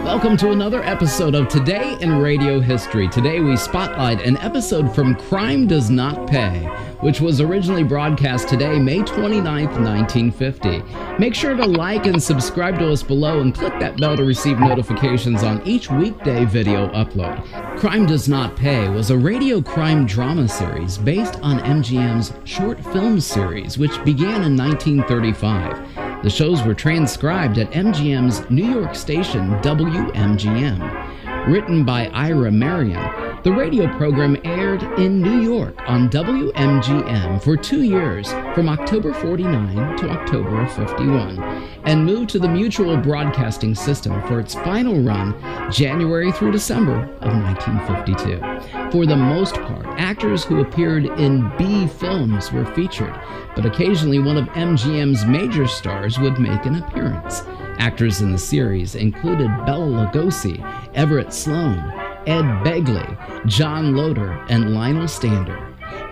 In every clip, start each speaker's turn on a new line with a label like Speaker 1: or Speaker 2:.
Speaker 1: Welcome to another episode of Today in Radio History. Today we spotlight an episode from Crime Does Not Pay, which was originally broadcast today, May 29th, 1950. Make sure to like and subscribe to us below and click that bell to receive notifications on each weekday video upload. Crime Does Not Pay was a radio crime drama series based on MGM's short film series, which began in 1935. The shows were transcribed at MGM's New York station, WMGM. Written by Ira Marion, the radio program aired in New York on WMGM for 2 years, from October 49 to October of 51, and moved to the Mutual Broadcasting System for its final run, January through December of 1952. For the most part, actors who appeared in B films were featured, but occasionally one of MGM's major stars would make an appearance. Actors in the series included Bela Lugosi, Everett Sloane, Ed Begley, John Loder, and Lionel Stander.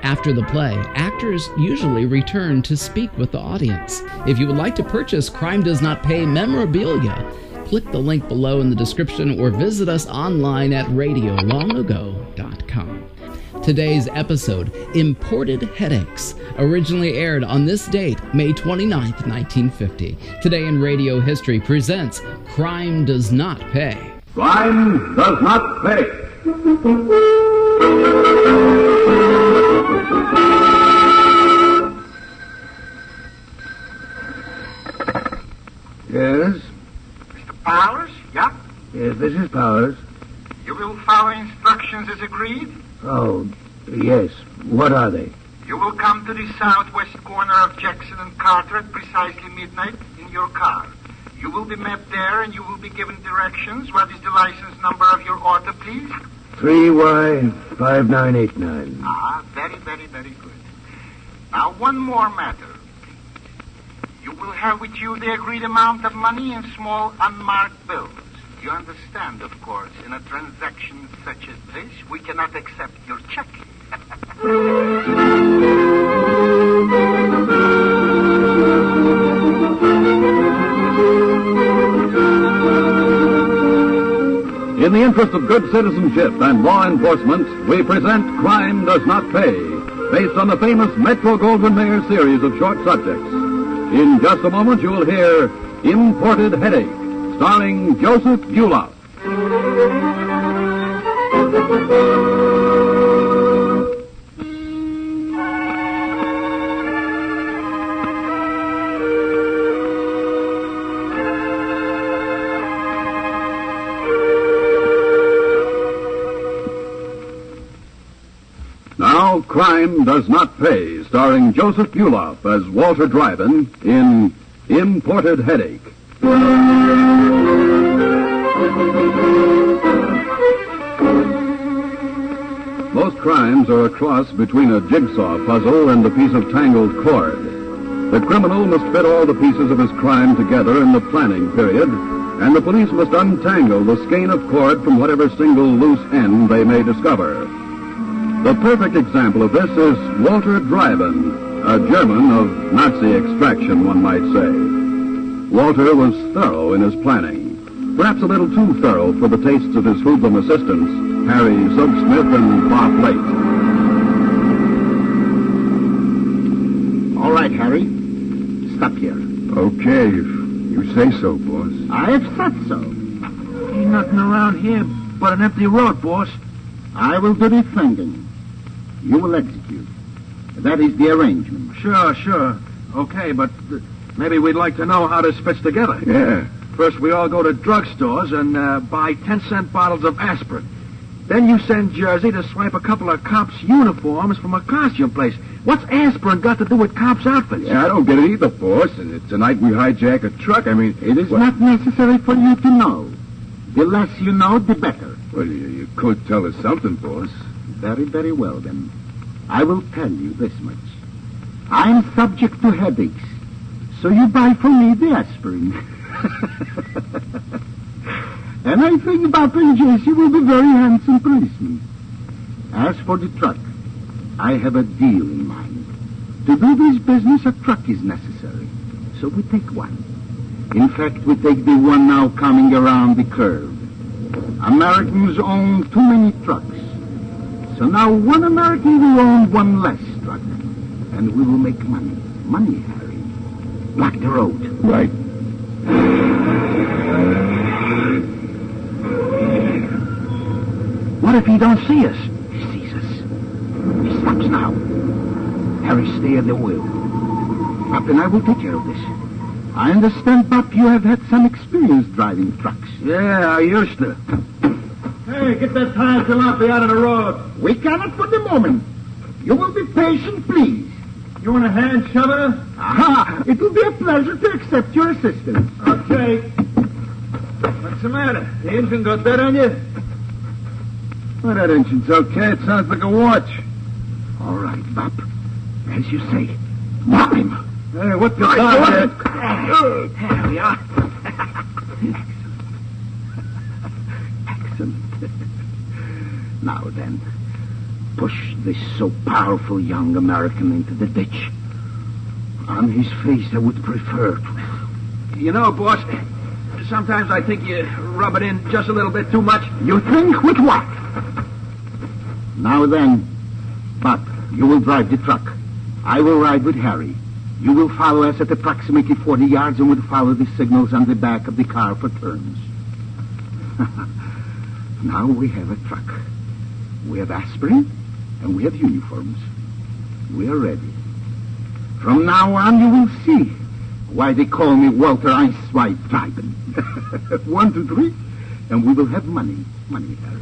Speaker 1: After the play, actors usually return to speak with the audience. If you would like to purchase Crime Does Not Pay memorabilia, click the link below in the description or visit us online at RadioLongAgo.com. Today's episode, Imported Headaches, originally aired on this date, May 29th, 1950. Today in Radio History presents Crime Does Not Pay.
Speaker 2: Crime Does Not Pay.
Speaker 3: Yes?
Speaker 4: Mr. Powers? Yeah?
Speaker 3: Yes, this is Powers.
Speaker 4: You will follow instructions as agreed?
Speaker 3: Oh, yes. What are they?
Speaker 4: You will come to the southwest corner of Jackson and Carter at precisely midnight in your car. You will be met there and you will be given directions. What is the license number of your auto, please?
Speaker 3: 3Y5989.
Speaker 4: Ah, very, very, very good. Now, one more matter. You will have with you the agreed amount of money in small unmarked bills. You understand, of course, in a transaction such as this, we cannot accept your check.
Speaker 2: In the interest of good citizenship and law enforcement, we present Crime Does Not Pay, based on the famous Metro-Goldwyn-Mayer series of short subjects. In just a moment, you will hear Imported Headache, starring Joseph Buloff. Now, Crime Does Not Pay, starring Joseph Buloff as Walter Dryden in Imported Headache. Most crimes are a cross between a jigsaw puzzle and a piece of tangled cord. The criminal must fit all the pieces of his crime together in the planning period, and the police must untangle the skein of cord from whatever single loose end they may discover. The perfect example of this is Walter Dryden, a German of Nazi extraction, one might say. Walter was thorough in his planning, perhaps a little too thorough for the tastes of his hoodlum assistants, Harry Subsmith and Bob Late.
Speaker 5: All right, Harry. Stop here.
Speaker 3: Okay, if you say so, boss.
Speaker 5: I have said so.
Speaker 3: Ain't nothing around here but an empty road, boss.
Speaker 5: I will do the thinking. You will execute. That is the arrangement.
Speaker 3: Sure. Okay, but maybe we'd like to know how this fits together.
Speaker 2: Yeah.
Speaker 3: First, we all go to drugstores and buy 10-cent bottles of aspirin. Then you send Jersey to swipe a couple of cops' uniforms from a costume place. What's aspirin got to do with cops' outfits?
Speaker 2: Yeah, I don't get it either, boss. And tonight we hijack a truck. I mean,
Speaker 5: It is not necessary for you to know. The less you know, the better.
Speaker 2: Well, you could tell us something, boss.
Speaker 5: Very, very well, then. I will tell you this much. I'm subject to headaches, so you buy for me the aspirin. And I think Papa and Jesse will be very handsome policemen. As for the truck, I have a deal in mind. To do this business, a truck is necessary. So we take one. In fact, we take the one now coming around the curve. Americans own too many trucks. So now one American will own one less truck. And we will make money. Money, Harry. Block the road.
Speaker 2: Right.
Speaker 3: What if he don't see us?
Speaker 5: He sees us. He stops now. Harry, stay at the wheel. Bob and I will take care of this. I understand, Bob, you have had some experience driving trucks.
Speaker 3: Yeah, I used to. Hey, get that tire jalopy out of the road.
Speaker 5: We cannot for the moment. You will be patient, please.
Speaker 3: You want a hand shoveler?
Speaker 5: Aha! It will be a pleasure to accept your assistance.
Speaker 3: Okay. What's the matter? The engine got dead on you?
Speaker 2: Well, that engine's okay. It sounds like a watch.
Speaker 5: All right, Bob. As you say. Knock him.
Speaker 2: Hey, what's the time?
Speaker 3: There we are.
Speaker 5: Excellent. Now then, push this so powerful young American into the ditch. On his face, I would prefer to...
Speaker 3: You know, boss, sometimes I think you rub it in just a little bit too much.
Speaker 5: You think with what? Now then, Bob, you will drive the truck. I will ride with Harry. You will follow us at approximately 40 yards and will follow the signals on the back of the car for turns. Now we have a truck. We have aspirin and we have uniforms. We are ready. From now on, you will see why they call me Walter Einsweit Treiben. 1, 2, 3, and we will have money. Money, Harry.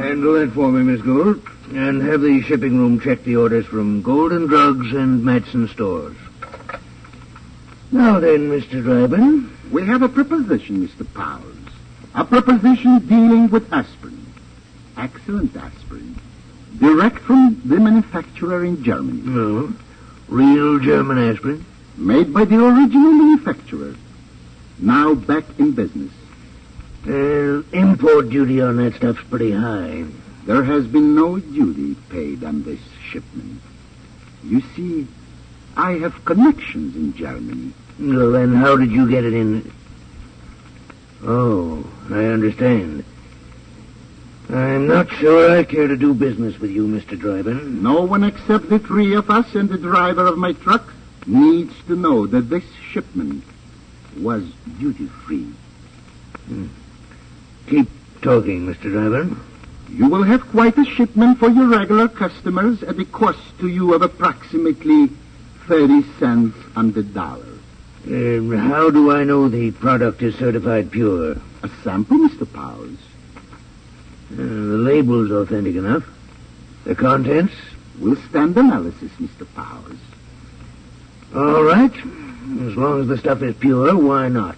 Speaker 3: Handle it for me, Miss Gould. And have the shipping room check the orders from Golden Drugs and Madsen Stores. Now then, Mr. Dryden.
Speaker 5: We have a proposition, Mr. Powers. A proposition dealing with aspirin. Excellent aspirin. Direct from the manufacturer in Germany.
Speaker 3: No. Real German aspirin?
Speaker 5: Made by the original manufacturer. Now back in business.
Speaker 3: Import duty on that stuff's pretty high.
Speaker 5: There has been no duty paid on this shipment. You see, I have connections in Germany.
Speaker 3: Well, then how did you get it in... Oh, I understand. I'm not sure I care to do business with you, Mr. Dryden.
Speaker 5: No one except the three of us and the driver of my truck needs to know that this shipment was duty-free.
Speaker 3: Keep talking, Mr. Dryden.
Speaker 5: You will have quite a shipment for your regular customers at a cost to you of approximately 30 cents on the dollar.
Speaker 3: How do I know the product is certified pure?
Speaker 5: A sample, Mr. Powers.
Speaker 3: The label's authentic enough. The contents?
Speaker 5: Will stand analysis, Mr. Powers.
Speaker 3: All right. As long as the stuff is pure, why not?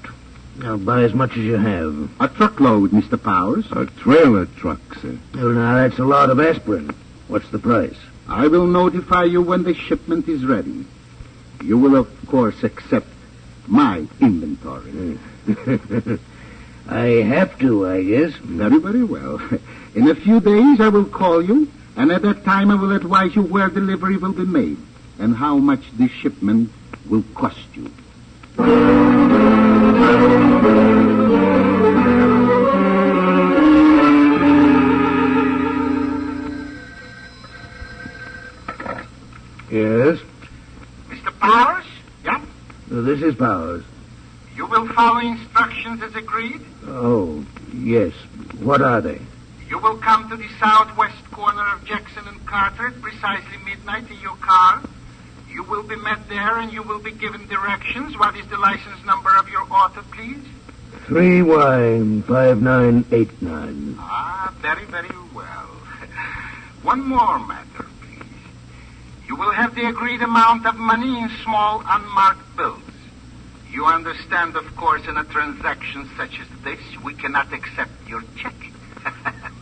Speaker 3: I'll buy as much as you have.
Speaker 5: A truckload, Mr. Powers.
Speaker 2: A trailer truck, sir.
Speaker 3: Well, now, that's a lot of aspirin. What's the price?
Speaker 5: I will notify you when the shipment is ready. You will, of course, accept my inventory.
Speaker 3: I have to, I guess.
Speaker 5: Very, very well. In a few days, I will call you, and at that time I will advise you where delivery will be made and how much the shipment will cost you.
Speaker 3: Yes?
Speaker 4: Mr. Powers? Yeah?
Speaker 3: This is Powers.
Speaker 4: You will follow instructions as agreed?
Speaker 3: Oh, yes. What are they?
Speaker 4: You will come to the southwest corner of Jackson and Carter at precisely midnight in your car. You will be met there and you will be given directions. What is the license number of your auto, please?
Speaker 3: 3Y5989.
Speaker 4: Ah, very, very well. One more matter, please. You will have the agreed amount of money in small unmarked bills. You understand, of course, in a transaction such as this, we cannot accept your check.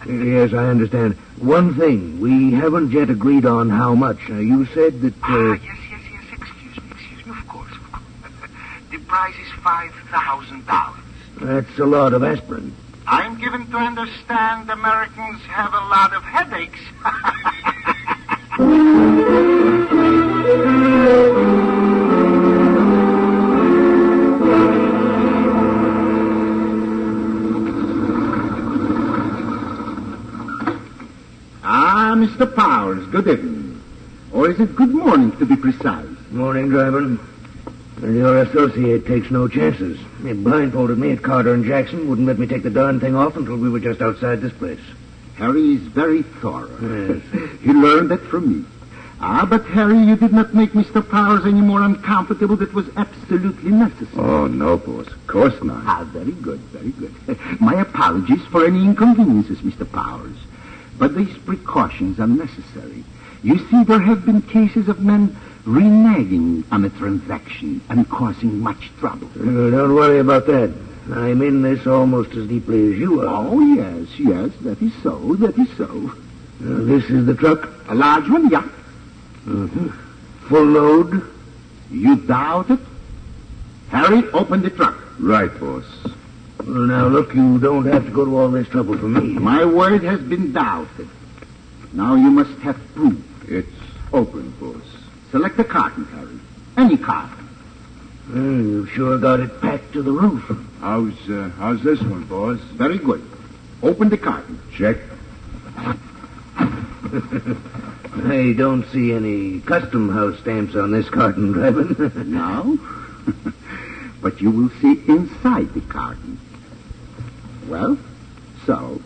Speaker 3: Yes, I understand. One thing, we haven't yet agreed on how much. You said that...
Speaker 4: Yes. Excuse me, of course. The price is $5. $5,000.
Speaker 3: That's a lot of aspirin.
Speaker 4: I'm given to understand Americans have a lot of headaches.
Speaker 5: Mr. Powers, good evening. Or is it good morning, to be precise?
Speaker 3: Morning, Dryden. Your associate takes no chances. He blindfolded me at Carter and Jackson, wouldn't let me take the darn thing off until we were just outside this place.
Speaker 5: Harry is very thorough.
Speaker 3: Yes.
Speaker 5: He learned that from me. But Harry, you did not make Mr. Powers any more uncomfortable. That was absolutely necessary.
Speaker 2: Oh, no, boss. Of course not.
Speaker 5: Very good, very good. My apologies for any inconveniences, Mr. Powers. But these precautions are necessary. You see, there have been cases of men reneging on a transaction and causing much trouble.
Speaker 3: Don't worry about that. I'm in this almost as deeply as you are.
Speaker 5: Oh, yes, that is so, that is so.
Speaker 3: This is the truck?
Speaker 5: A large one, yeah.
Speaker 3: Mm-hmm. Full load?
Speaker 5: You doubt it? Harry, open the truck.
Speaker 2: Right, boss.
Speaker 3: Well, now, look, you don't have to go to all this trouble for me.
Speaker 5: My word has been doubted. Now you must have proof.
Speaker 2: It's open, boss.
Speaker 5: Select a carton, Harry. Any carton.
Speaker 3: You've sure got it packed to the roof.
Speaker 2: How's this one, boss?
Speaker 5: Very good. Open the carton.
Speaker 2: Check.
Speaker 3: I don't see any custom house stamps on this carton, Dryden.
Speaker 5: No? But you will see inside the carton. Well, so?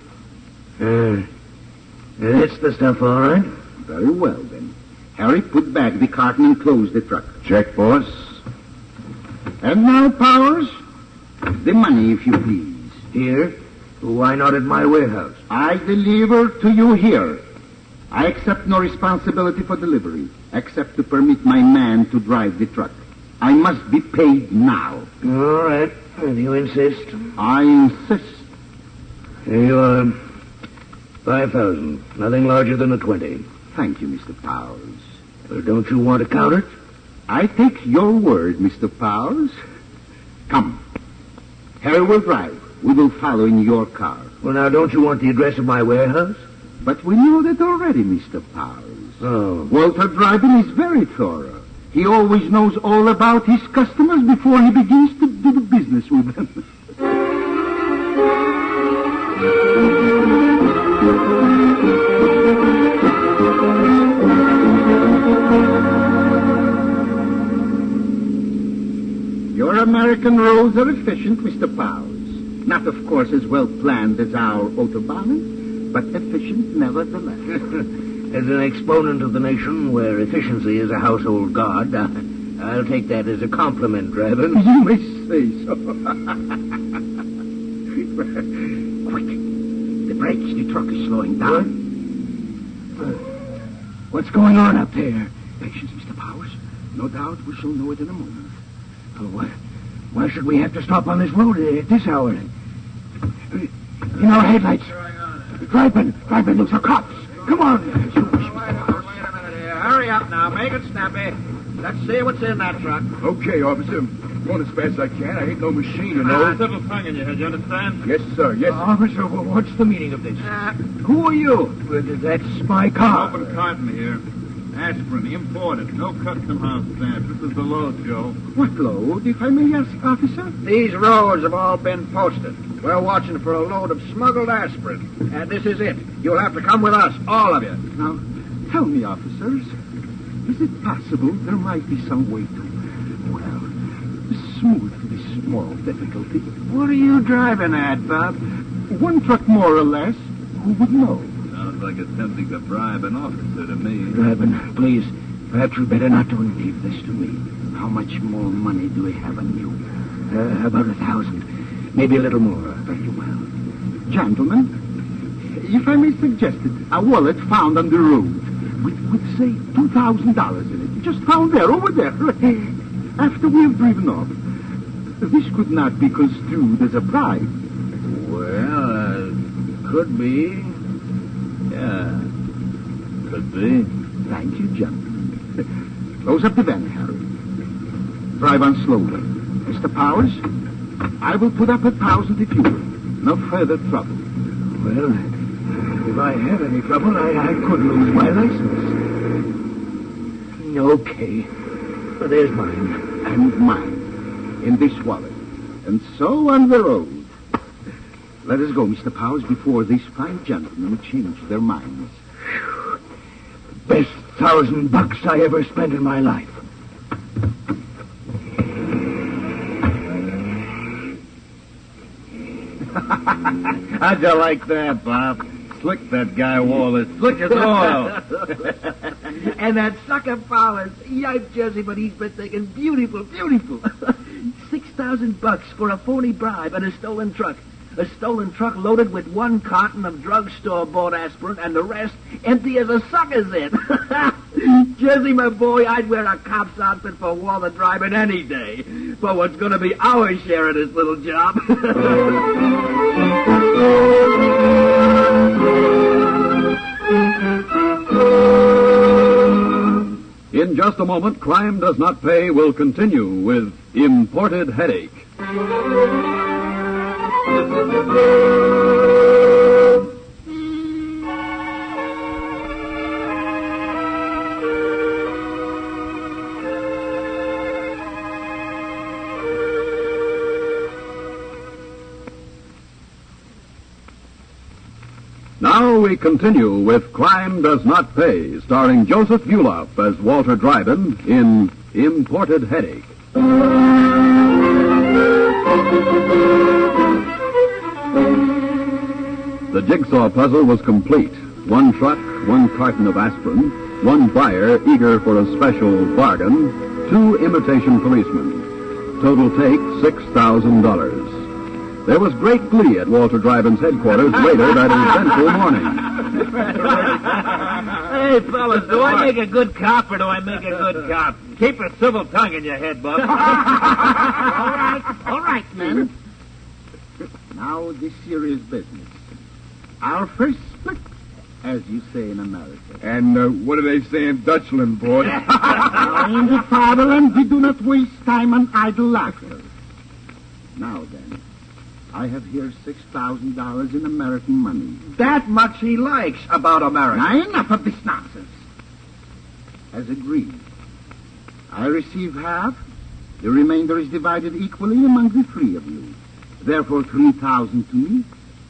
Speaker 3: That's the stuff, all right.
Speaker 5: Very well, then. Harry, put back the carton and close the truck.
Speaker 2: Check, boss.
Speaker 5: And now, Powers, the money, if you please.
Speaker 3: Here? Why not at my warehouse?
Speaker 5: I deliver to you here. I accept no responsibility for delivery, except to permit my man to drive the truck. I must be paid now.
Speaker 3: All right, if you insist.
Speaker 5: I insist.
Speaker 3: Here you are. 5,000. Nothing larger than a 20.
Speaker 5: Thank you, Mr. Powers.
Speaker 3: Well, don't you want to count it?
Speaker 5: I take your word, Mr. Powers. Come. Harry will drive. We will follow in your car.
Speaker 3: Well, now, don't you want the address of my warehouse?
Speaker 5: But we know that already, Mr. Powers.
Speaker 3: Oh.
Speaker 5: Walter Dryden is very thorough. He always knows all about his customers before he begins to do the business with them. Your American roads are efficient, Mr. Powers. Not, of course, as well planned as our Autobahn, but efficient nevertheless.
Speaker 3: As an exponent of the nation where efficiency is a household god, I'll take that as a compliment, Dryden.
Speaker 5: You may say so. Quick. The brakes, the truck is slowing down.
Speaker 3: What's going on up there?
Speaker 5: Patience, Mr. Powers. No doubt we shall know it in a moment.
Speaker 3: Why should we have to stop on this road at this hour? In our headlights. Dryden, those are cops. Come on.
Speaker 6: Wait a minute here. Hurry up now. Make it snappy. Let's see what's in that truck.
Speaker 2: Okay, officer. I'm going as fast as I can. I ain't no machine, you know.
Speaker 6: Civil tongue in your head, you understand?
Speaker 2: Yes, sir. Yes.
Speaker 3: Officer, what's the meaning of this?
Speaker 6: Who are you?
Speaker 3: That's my car.
Speaker 6: Open carton here. Aspirin, imported. No custom house stamp. This is the load, Joe.
Speaker 5: What load, if I may ask, officer?
Speaker 6: These roads have all been posted. We're watching for a load of smuggled aspirin. And this is it. You'll have to come with us, all of you.
Speaker 5: Now, tell me, officers, is it possible there might be some way to, smooth this small difficulty?
Speaker 6: What are you driving at, Bob?
Speaker 5: One truck more or less. Who would know?
Speaker 6: Sounds like attempting to bribe an officer to me.
Speaker 3: Dryden, please, perhaps you better not do anything.
Speaker 5: Leave this to me. How much more money do we have on you?
Speaker 3: About 1,000. Maybe a little more.
Speaker 5: Very well. Gentlemen, if I may suggest it, a wallet found on the road with say, $2,000 in it. Just found there, over there. After we have driven off. This could not be construed as a bribe.
Speaker 6: Well, could be. Yeah, could be.
Speaker 5: Thank you, gentlemen. Close up the van, Harry. Drive on slowly. Mr. Powers, I will put up 1,000 if you will. No further trouble.
Speaker 6: Well, if I have any trouble, I could lose my license. Okay. Well, there's mine.
Speaker 5: And mine. In this wallet. And so on the road. Let us go, Mr. Powers, before these fine gentlemen change their minds.
Speaker 6: Best $1,000 I ever spent in my life.
Speaker 3: How'd you like that, Bob? Slick that guy Wallace. Slick as oil.
Speaker 6: And that sucker Powers. Yipe, Jersey, but he's been thinking beautiful. $6,000 for a phony bribe and a stolen truck. A stolen truck loaded with 1 carton of drugstore-bought aspirin and the rest empty as a sucker's in. Jersey, my boy, I'd wear a cop's outfit for Walter driving any day for what's going to be our share of this little job.
Speaker 2: In just a moment, Crime Does Not Pay will continue with Imported Headache. Now we continue with Crime Does Not Pay, starring Joseph Buloff as Walter Dryden in Imported Headache. The jigsaw puzzle was complete. 1 truck, 1 carton of aspirin, 1 buyer eager for a special bargain, 2 imitation policemen. Total take $6,000. There was great glee at Walter Dryden's headquarters later that eventful morning.
Speaker 3: Hey, fellas, do I make a good cop or do I make a good cop? Keep a civil tongue in your head, Bub.
Speaker 5: All right, men. Now, the serious business. Our first split, as you say in America.
Speaker 3: And what do they say in Dutchland, boy?
Speaker 5: In the fatherland, we do not waste time on idle laughter. Now, then, I have here $6,000 in American money.
Speaker 6: That much he likes about America.
Speaker 5: Now, enough of this nonsense. As agreed, I receive half. The remainder is divided equally among the 3 of you. Therefore, 3,000 to me,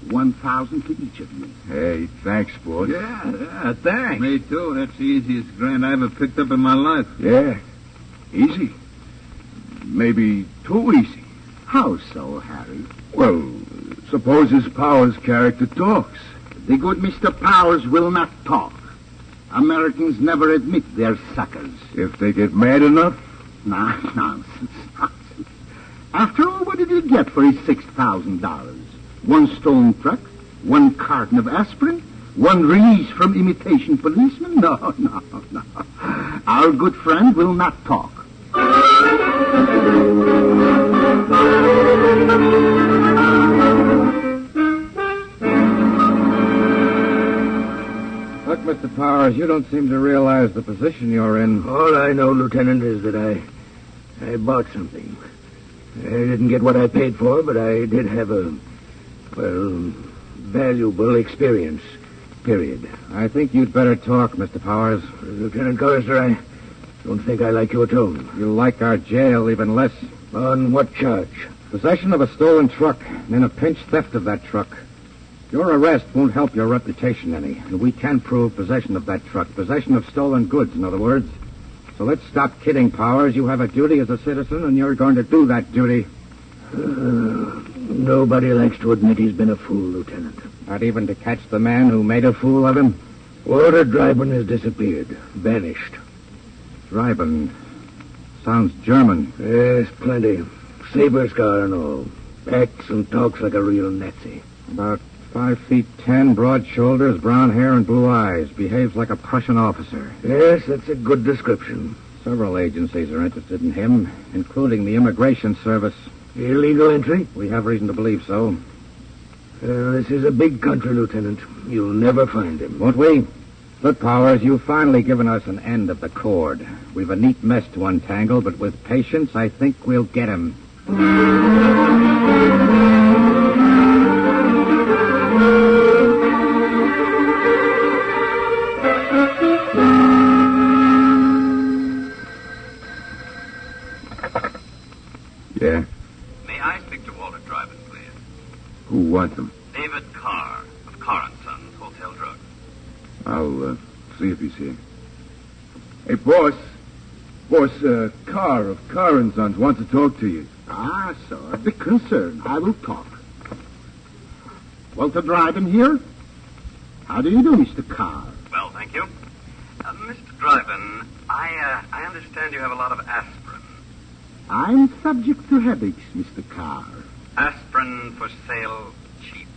Speaker 5: 1,000 to each of you.
Speaker 3: Hey, thanks, boss.
Speaker 6: Yeah, thanks.
Speaker 3: Me too. That's the easiest grant I ever picked up in my life.
Speaker 6: Yeah, easy. Maybe too easy.
Speaker 5: How so, Harry?
Speaker 6: Well, suppose his Powers character talks.
Speaker 5: The good Mr. Powers will not talk. Americans never admit they're suckers.
Speaker 6: If they get mad enough?
Speaker 5: Nonsense. After all, what did he get for his $6,000? 1 stolen truck, 1 carton of aspirin, 1 release from imitation policemen? No. Our good friend will not talk.
Speaker 6: Look, Mr. Powers, you don't seem to realize the position you're in. All I know, Lieutenant, is that I bought something. I didn't get what I paid for, but I did have a valuable experience, period. I think you'd better talk, Mr. Powers. Lieutenant Collister, I don't think I like your tone. You like our jail even less. On what charge? Possession of a stolen truck, and in a pinch, theft of that truck. Your arrest won't help your reputation any, and we can prove possession of that truck. Possession of stolen goods, in other words. So let's stop kidding, Powers. You have a duty as a citizen, and you're going to do that duty. Nobody likes to admit he's been a fool, Lieutenant. Not even to catch the man who made a fool of him? Walter Dryden has disappeared. Vanished. Dryden. Sounds German. Yes, plenty. Saber scar and all. Acts and talks like a real Nazi. About 5'10", broad shoulders, brown hair, and blue eyes. Behaves like a Prussian officer. Yes, that's a good description. Several agencies are interested in him, including the Immigration Service. Illegal entry? We have reason to believe so. This is a big country, Lieutenant. You'll never find him. Won't we? Look, Powers, you've finally given us an end of the cord. We've a neat mess to untangle, but with patience, I think we'll get him.
Speaker 2: Who wants them?
Speaker 7: David Carr of Carr & Sons Wholesale Drugs.
Speaker 2: I'll see if he's here. Hey, boss. Boss, Carr of Carr & Sons wants to talk to you.
Speaker 5: Ah, sir. Be concerned. I will talk. Walter Dryden here? How do you do, Mr. Carr?
Speaker 7: Well, thank you. Mr. Dryden, I understand you have a lot of aspirin.
Speaker 5: I'm subject to headaches, Mr. Carr.
Speaker 7: Aspirin for sale cheap.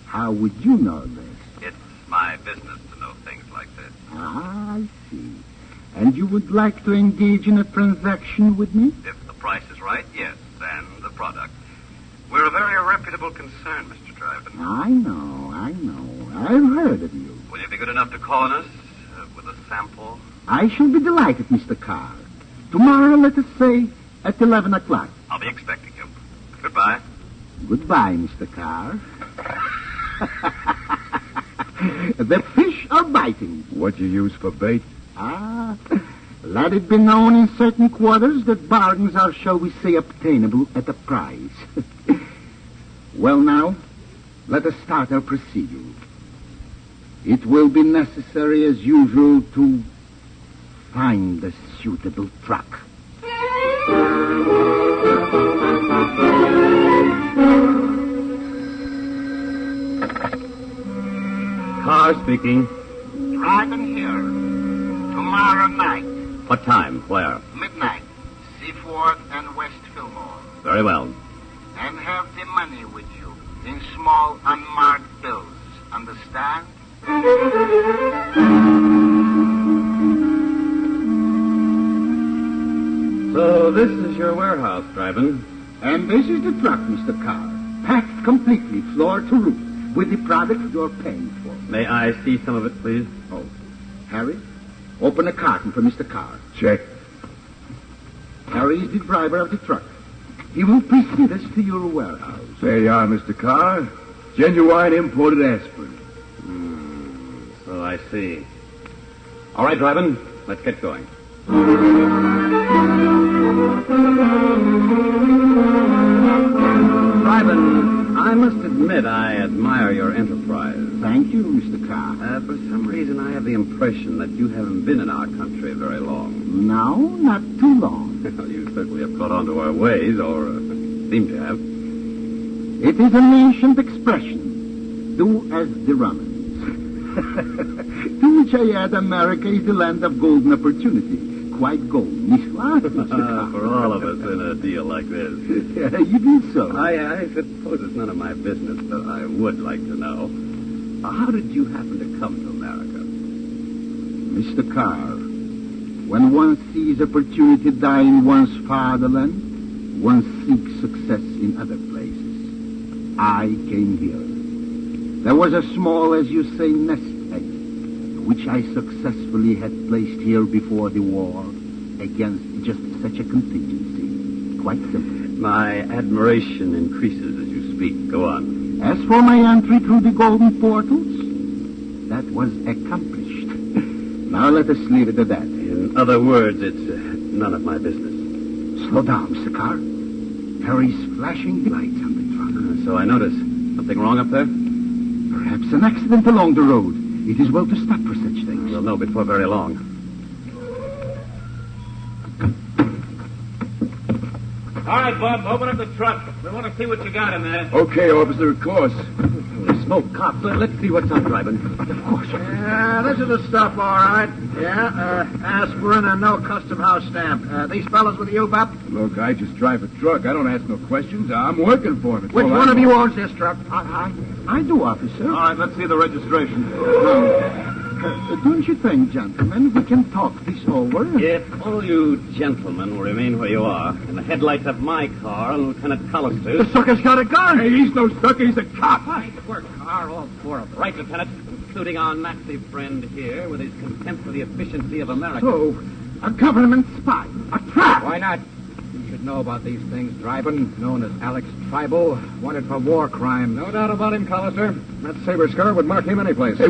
Speaker 5: How would you know this?
Speaker 7: It's my business to know things like this.
Speaker 5: Ah, I see. And you would like to engage in a transaction with me?
Speaker 7: If the price is right, yes, and the product. We're a very reputable concern, Mr. Dryden.
Speaker 5: I know. I've heard of you.
Speaker 7: Will you be good enough to call on us with a sample?
Speaker 5: I shall be delighted, Mr. Carr. Tomorrow, let us say, at 11 o'clock.
Speaker 7: I'll be expecting you. Goodbye.
Speaker 5: Goodbye, Mr. Carr. The fish are biting.
Speaker 2: What you use for bait?
Speaker 5: Ah, let it be known in certain quarters that bargains are, shall we say, obtainable at a price. Well, now, let us start our procedure. It will be necessary, as usual, to find a suitable truck.
Speaker 7: Carr speaking.
Speaker 4: Dryden here. Tomorrow night,
Speaker 7: What time? Where?
Speaker 4: midnight, Seaforth and West Fillmore.
Speaker 7: Very well.
Speaker 4: And have the money with you in small unmarked bills. Understand?
Speaker 7: So this is your warehouse, Dryden.
Speaker 5: And this is the truck, Mr. Carr. Packed completely, floor to roof, with the product you're paying for.
Speaker 7: May I see some of it, please?
Speaker 5: Oh, Harry, open a carton for Mr. Carr.
Speaker 2: Check.
Speaker 5: Harry is the driver of the truck. He will precede us to your warehouse.
Speaker 2: There you are, Mr. Carr. Genuine imported aspirin.
Speaker 7: So I see. All right, Dryden, let's get going. Dryden, I must admit I admire your enterprise.
Speaker 5: Thank you, Mr. Carr.
Speaker 7: For some reason, I have the impression that you haven't been in our country very long.
Speaker 5: No, not too long.
Speaker 7: You certainly have caught on to our ways, or seem to have.
Speaker 5: It is an ancient expression. Do as the Romans. To which I add, America is the land of golden opportunity. Quite golden, Mr. Carr?
Speaker 7: For all of us in a deal like this.
Speaker 5: You do so.
Speaker 7: I suppose it's none of my business, but I would like to know. How did you happen to come to America?
Speaker 5: Mr. Carr, when one sees opportunity die in one's fatherland, one seeks success in other places. I came here. There was a small, as you say, nest egg, which I successfully had placed here before the war against just such a contingency. Quite simple.
Speaker 7: My admiration increases as you speak. Go on.
Speaker 5: As for my entry through the golden portals, that was accomplished. Now let us leave it at that.
Speaker 7: In other words, it's none of my business.
Speaker 5: Slow down, Mr. Carr. Harry's flashing the lights on the truck.
Speaker 7: So I notice. Something wrong up there?
Speaker 5: Perhaps an accident along the road. It is well to stop for such things.
Speaker 7: We'll know before very long.
Speaker 8: All right, Bob, open up the truck. We want to see what you got in there.
Speaker 2: Okay, officer, of course.
Speaker 7: Smoke, cops. Let's see what's up, Dryden.
Speaker 5: Of course.
Speaker 3: Yeah, this is the stuff, all right. Yeah, aspirin and no custom house stamp. These fellas with you, Bob?
Speaker 2: Look, I just drive a truck. I don't ask no questions. I'm working for him.
Speaker 3: Which one of you owns this truck?
Speaker 5: I do, officer.
Speaker 3: All right, let's see the registration.
Speaker 5: Don't you think, gentlemen, we can talk this over?
Speaker 7: If all you gentlemen will remain where you are, in the headlights of my car and Lieutenant
Speaker 3: The
Speaker 7: Collister's...
Speaker 3: sucker's got a gun.
Speaker 2: Hey, he's no sucker. He's a cop.
Speaker 7: Work, car, all four of them. Right, Lieutenant, including our Nazi friend here with his contempt for the efficiency of America.
Speaker 5: So, a government spy, a trap.
Speaker 6: Why not? You should know about these things, Dryden, known as Alex Tribal, wanted for war crimes.
Speaker 3: No doubt about him, Collister. That saber scar would mark him anyplace.
Speaker 2: Hey,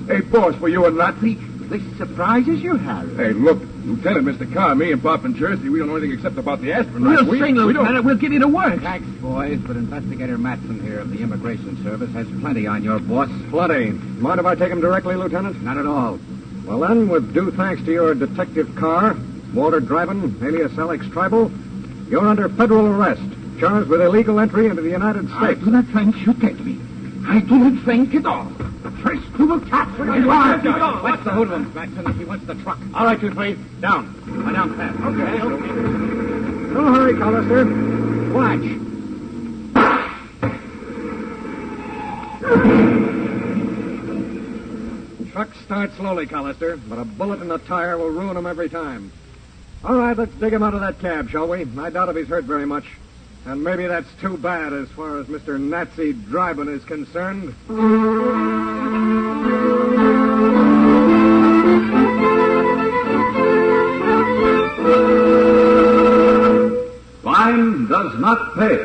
Speaker 2: Hey, boss, were you a Nazi?
Speaker 5: This surprises you, Harry.
Speaker 9: Hey, look, Lieutenant, Mr. Carr, me and Bob and Jersey, we don't know anything except about the aspirin.
Speaker 3: We'll
Speaker 9: right?
Speaker 3: sing, Lieutenant. We'll give you the works.
Speaker 6: Thanks, boys, but Investigator Matson here of the Immigration Service has plenty on your boss.
Speaker 9: Plenty. Mind if I take him directly, Lieutenant?
Speaker 6: Not at all.
Speaker 9: Well, then, with due thanks to your Detective Carr, Walter Dryden, alias Alex Tribal, you're under federal arrest, charged with illegal entry into the United States.
Speaker 5: I do not think you take me. I do not think at all. First, we will capture you.
Speaker 6: What's the hoodlum, Matson? He wants the truck.
Speaker 7: All right, you three. Down. Lie down fast.
Speaker 6: Okay.
Speaker 9: Don't hurry, Callister.
Speaker 6: Watch.
Speaker 9: Trucks start slowly, Callister, but a bullet in the tire will ruin him every time. All right, let's dig him out of that cab, shall we? I doubt if he's hurt very much. And maybe that's too bad as far as Mr. Nazi Dryden is concerned.
Speaker 2: Crime does not pay.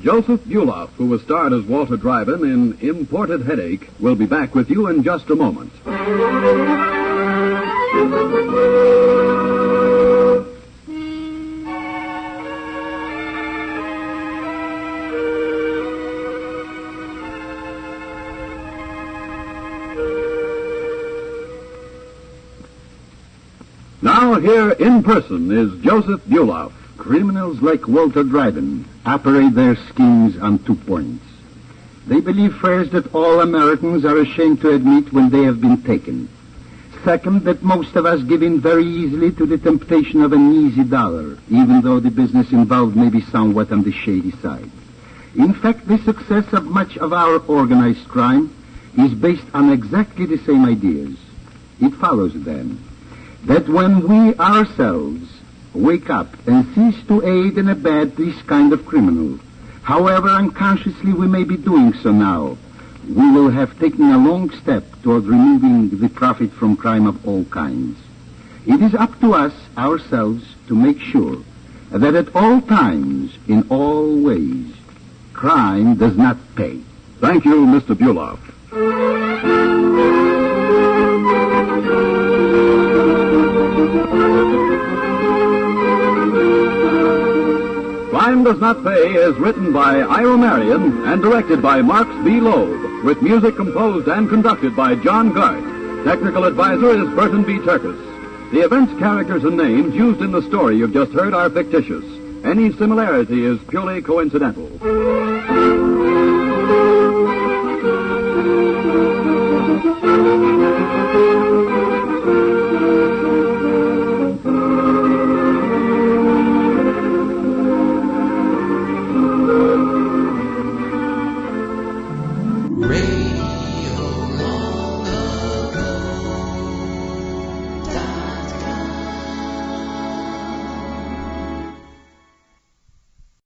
Speaker 2: Joseph Buloff, who was starred as Walter Dryden in Imported Headache, will be back with you in just a moment. Now here in person is Joseph Buloff.
Speaker 5: Criminals like Walter Dryden operate their schemes on 2 points. They believe first that all Americans are ashamed to admit when they have been taken. Second, that most of us give in very easily to the temptation of an easy dollar, even though the business involved may be somewhat on the shady side. In fact, the success of much of our organized crime is based on exactly the same ideas. It follows, then, that when we ourselves wake up and cease to aid and abet this kind of criminal, however unconsciously we may be doing so now, we will have taken a long step toward removing the profit from crime of all kinds. It is up to us ourselves to make sure that at all times, in all ways, crime does not pay.
Speaker 2: Thank you, Mr. Buloff. Crime Does Not Pay is written by Ira Marion and directed by Marx B. Loeb, with music composed and conducted by John Garth. Technical advisor is Burton B. Turkis. The events, characters, and names used in the story you've just heard are fictitious. Any similarity is purely coincidental.